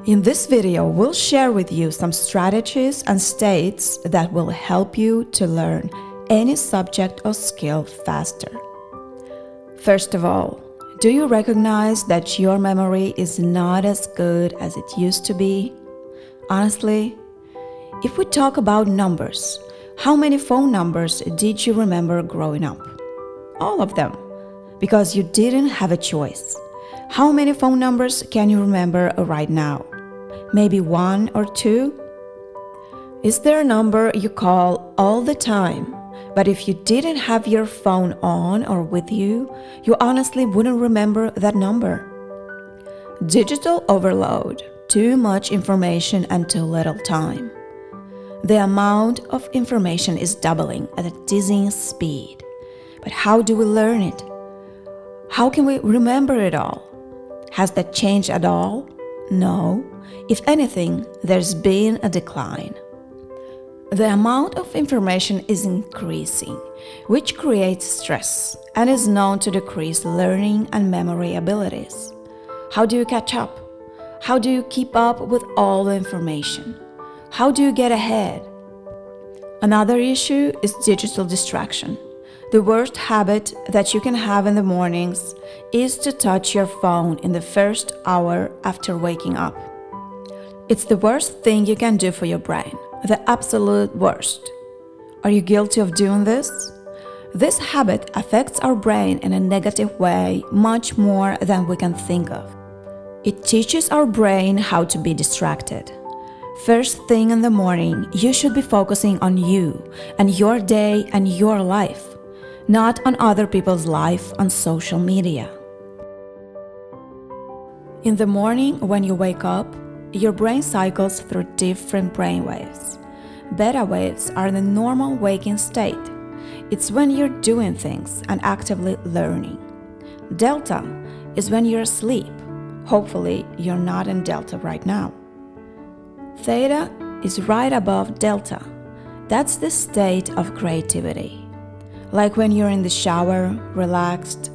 In this video, we'll share with you some strategies and states that will help you to learn any subject or skill faster. First of all, do you recognize that your memory is not as good as it used to be? Honestly, if we talk about numbers, how many phone numbers did you remember growing up? All of them, because you didn't have a choice. How many phone numbers can you remember right now? Maybe one or two? Is there a number you call all the time, but if you didn't have your phone on or with you, you honestly wouldn't remember that number? Digital overload, too much information and too little time. The amount of information is doubling at a dizzying speed. But how do we learn it? How can we remember it all? Has that changed at all? No. If anything, there's been a decline. The amount of information is increasing, which creates stress and is known to decrease learning and memory abilities. How do you catch up? How do you keep up with all the information? How do you get ahead? Another issue is digital distraction. The worst habit that you can have in the mornings is to touch your phone in the first hour after waking up. It's the worst thing you can do for your brain, the absolute worst. Are you guilty of doing this? This habit affects our brain in a negative way much more than we can think of. It teaches our brain how to be distracted. First thing in the morning, you should be focusing on you and your day and your life, not on other people's life on social media. In the morning, when you wake up, your brain cycles through different brain waves. Beta waves are the normal waking state. It's when you're doing things and actively learning. Delta is when you're asleep. Hopefully, you're not in delta right now. Theta is right above delta. That's the state of creativity. Like when you're in the shower, relaxed.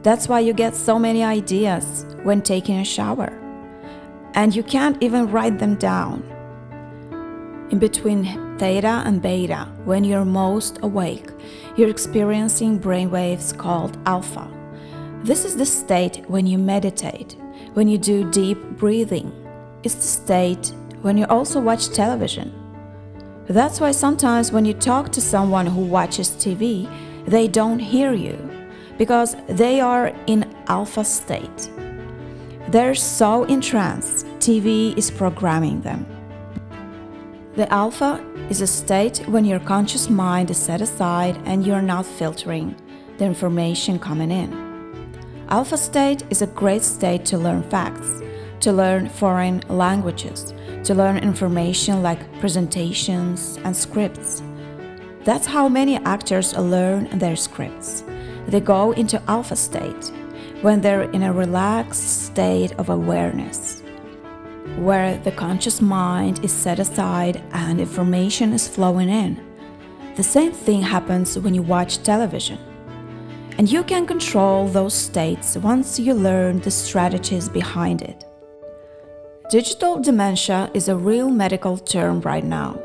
That's why you get so many ideas when taking a shower. And you can't even write them down. In between theta and beta, when you're most awake, you're experiencing brainwaves called alpha. This is the state when you meditate, when you do deep breathing. It's the state when you also watch television. That's why sometimes when you talk to someone who watches TV, they don't hear you, because they are in alpha state. They're so in trance, TV is programming them. The alpha is a state when your conscious mind is set aside and you're not filtering the information coming in. Alpha state is a great state to learn facts, to learn foreign languages, to learn information like presentations and scripts. That's how many actors learn their scripts. They go into alpha state when they're in a relaxed state of awareness, where the conscious mind is set aside and information is flowing in. The same thing happens when you watch television. And you can control those states once you learn the strategies behind it. Digital dementia is a real medical term right now.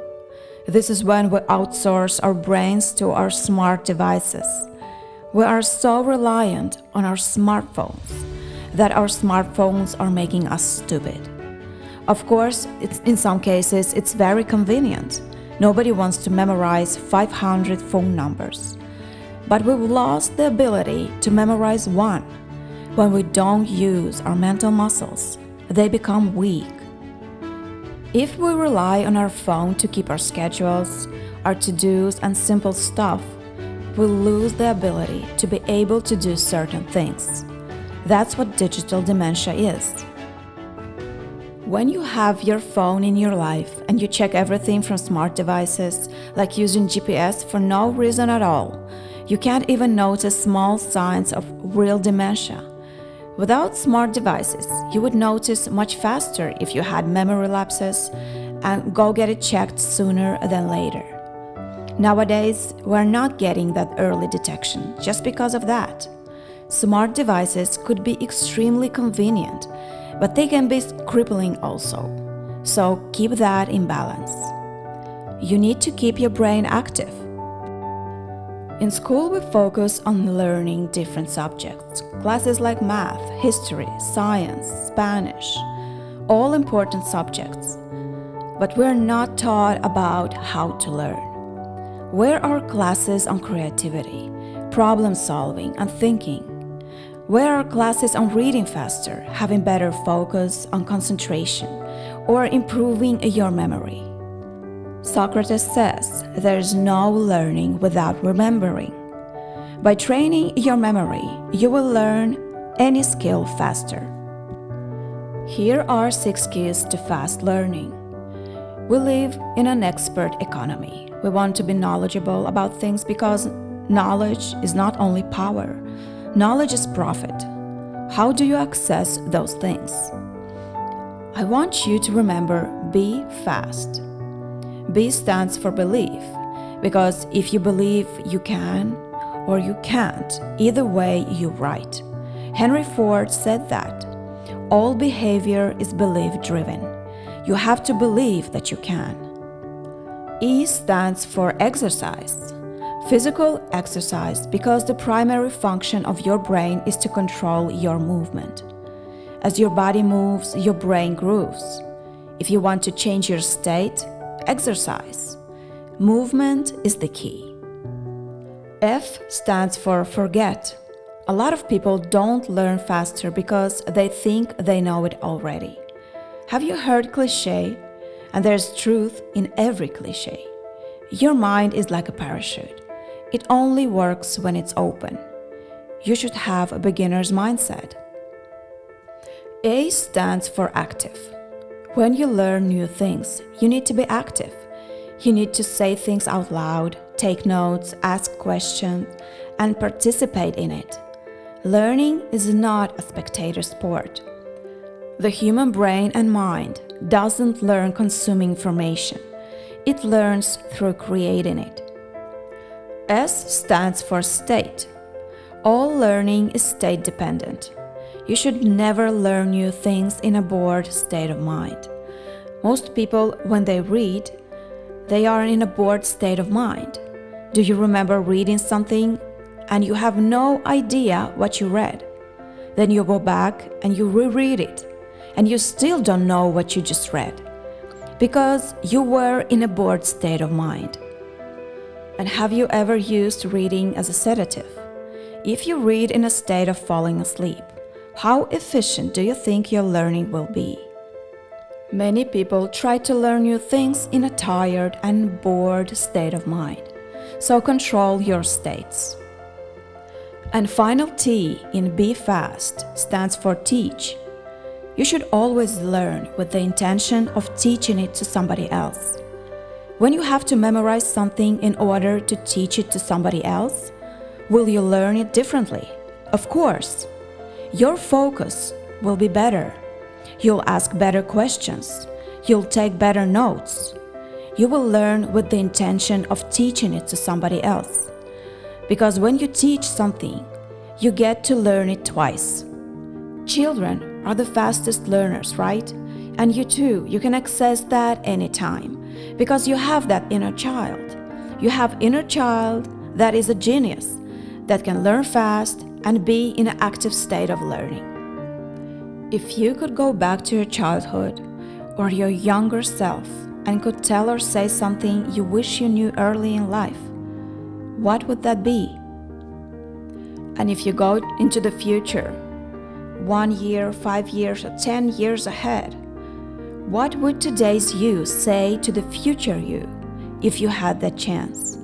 This is when we outsource our brains to our smart devices. We are so reliant on our smartphones that our smartphones are making us stupid. Of course, in some cases, it's very convenient. Nobody wants to memorize 500 phone numbers. But we've lost the ability to memorize one. When we don't use our mental muscles, they become weak. If we rely on our phone to keep our schedules, our to-dos and simple stuff, we'll lose the ability to be able to do certain things. That's what digital dementia is. When you have your phone in your life and you check everything from smart devices, like using GPS for no reason at all, you can't even notice small signs of real dementia. Without smart devices, you would notice much faster if you had memory lapses and go get it checked sooner than later. Nowadays, we're not getting that early detection just because of that. Smart devices could be extremely convenient, but they can be crippling also. So keep that in balance. You need to keep your brain active. In school, we focus on learning different subjects. Classes like math, history, science, Spanish, all important subjects. But we're not taught about how to learn. Where are classes on creativity, problem solving, and thinking? Where are classes on reading faster, having better focus on concentration, or improving your memory? Socrates says there's no learning without remembering. By training your memory, you will learn any skill faster. Here are 6 keys to fast learning. We live in an expert economy. We want to be knowledgeable about things because knowledge is not only power, knowledge is profit. How do you access those things? I want you to remember be fast. B stands for belief, because if you believe you can or you can't, either way you're right. Henry Ford said that. All behavior is belief-driven. You have to believe that you can. E stands for exercise. Physical exercise, because the primary function of your brain is to control your movement. As your body moves, your brain grooves. If you want to change your state, exercise. Movement is the key. F stands for forget. A lot of people don't learn faster because they think they know it already. Have you heard cliché? And there's truth in every cliché. Your mind is like a parachute. It only works when it's open. You should have a beginner's mindset. A stands for active. When you learn new things, you need to be active. You need to say things out loud, take notes, ask questions, and participate in it. Learning is not a spectator sport. The human brain and mind doesn't learn consuming information. It learns through creating it. S stands for state. All learning is state dependent. You should never learn new things in a bored state of mind. Most people, when they read, they are in a bored state of mind. Do you remember reading something and you have no idea what you read? Then you go back and you reread it, and you still don't know what you just read, because you were in a bored state of mind. And have you ever used reading as a sedative? If you read in a state of falling asleep, how efficient do you think your learning will be? Many people try to learn new things in a tired and bored state of mind. So control your states. And final T in Be Fast stands for teach. You should always learn with the intention of teaching it to somebody else. When you have to memorize something in order to teach it to somebody else, will you learn it differently? Of course. Your focus will be better. You'll ask better questions. You'll take better notes. You will learn with the intention of teaching it to somebody else. Because when you teach something, you get to learn it twice. Children are the fastest learners, right? And you too, you can access that anytime, because you have that inner child. You have inner child that is a genius, that can learn fast and be in an active state of learning. If you could go back to your childhood or your younger self and could tell or say something you wish you knew early in life, what would that be? And if you go into the future, 1 year, 5 years, or 10 years ahead, what would today's you say to the future you if you had that chance?